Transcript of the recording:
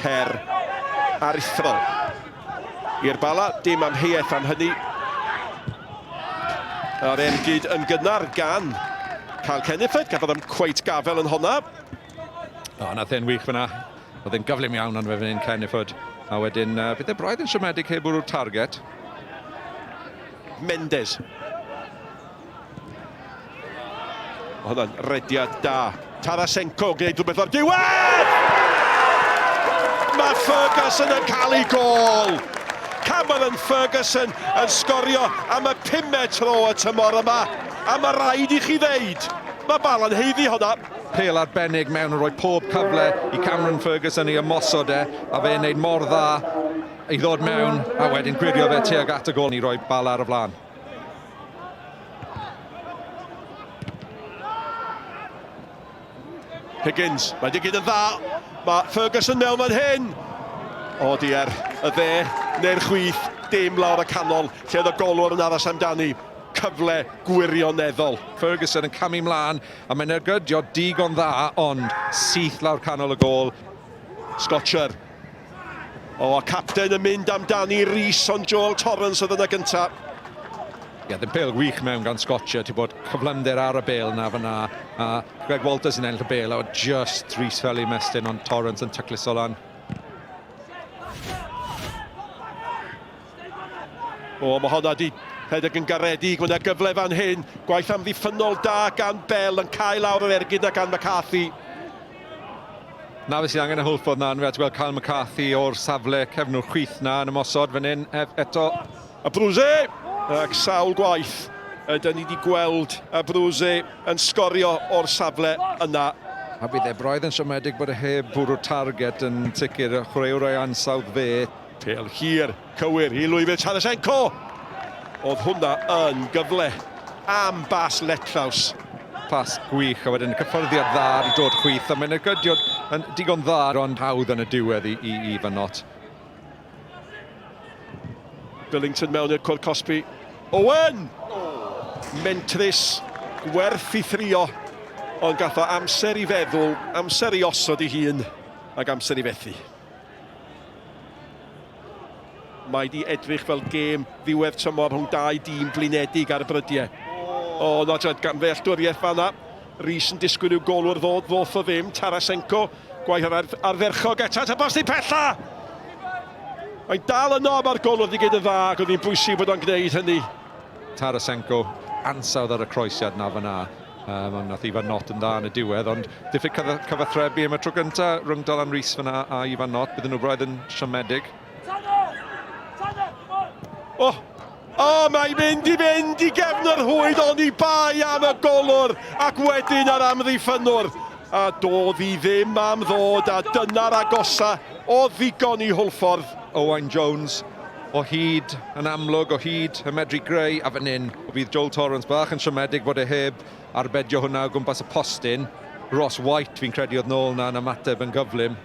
her aruthrol. I'r Bala, dim amheuaeth am hynny. A'r ergyd yn gynnar gan Cael Cenniffed, gafodd am cweit gafel yn honna. O, nath e'n wych fyna. Oedd e'n gyflym iawn ond fe fan hyn Cenniffed. A wedyn, bydd e braidd yn siomedig heb bwrw'r target. Mendes. Hwna'n rediad da. Tarasenko gwneud rhywbeth o'r diwedd! Mae Ferguson yn cael ei gol! Cameron Ferguson yn sgorio am y 5 tro y tymor yma. A mae rhaid i chi ddeud, mae Bala'n heiddi hwnna. Pêl arbennig mewn yn rhoi pob cyfle i Cameron Ferguson i ymosod a fe'n neud mor dda i ddod mewn a wedyn gwirio fe tuag at y gol i roi Bala ar y flaen. Higgins, mae digid yn dda. Mae Ferguson mewn fan hyn. O diar, y dde neu'r chwith, dim lawr y canol, lle oedd y golwr yn aros amdani. Cyfle gwirioneddol. Ferguson yn camu mlaen a mae'n ergydio digon dda ond syth lawr canol y gol. Scotcher. O, a capten yn mynd amdani Rhys ond Joel Torrance oedd yna gyntaf. Ie, ddim pêl wych mewn gan Scotcher, ti bod cyflymder ar y bêl na fyna. A Greg Walters yn ennill y bêl, a just Rhys fel i mestyn ond Torrance yn tycluso lan. O, mae hwnna di rhedeg yn garedig, mae yna gyfle fan hyn. Gwaith amddiffynol da gan Bell yn cael lawr yr ergyd a gan McCarthy. Na fe sydd angen y Hwlffordd na, yn wedi gweld Cael McCarthy o'r safle cefnwr chwith na yn ymosod fan hyn eto. A Brwse, ac sawl gwaith ydyn ni wedi gweld a Brwse yn sgorio o'r safle yna. A bydd e braidd yn siomedig bod e heb bwrw'r target yn sicr y chwaraewr o'i ansawdd fe. Pêl hir, cywir i Lwybr Tarasenko. Oedd hwnna yn gyfle am bas Lethaus. Pas gwych a wedyn cyffyrddiad dda i dod chwith a mae'n ergydio yn digon dda ond hawdd yn y diwedd i fan not. Billington mewn i'r cwrdd Cosby. Owen! Mentris, gwerth i thrio. Ond gath o amser i feddwl, amser i osod i hun ac amser i fethu. Mae di edrych fel gêm ddiwedd tymor rhwng dau dîm blinedig ar y brydiau. O, nodwedd gan ddealltwriaeth fan'na. Rhys yn disgwyl i'w golwr ddod ddoth o ddim. Tarasenko, gwaith arferchog eto, ta bosti pella! Mae'n dal yno mae'r golwr ddigyd yn dda, ac oedd hi'n bwysig bod o'n gwneud hynny. Tarasenko ansawdd ar y croesiad na fyna. Nath Ifan Nott yn dda yn y diwedd, ond diffyg cyfathrebu am y tro gyntaf rhwng Dylan Rhys fyna a Ifan Nott. Bydden nhw braidd yn siomedig. O, mae'n mynd i gefn yr hwyd ond i bai am y golwr ac wedyn ar amddiffynwr. A doedd hi ddim am ddod a dyna'r agosa o ddigon i Hwlffordd. Owain Jones o hyd yn amlwg, o hyd y medru greu a fan hyn. Bydd Joel Torrance bach yn siomedig bod e heb arbedio hwnna o gwmpas y postyn. Ross White fi'n credu oedd nôl na yn ymateb yn gyflym.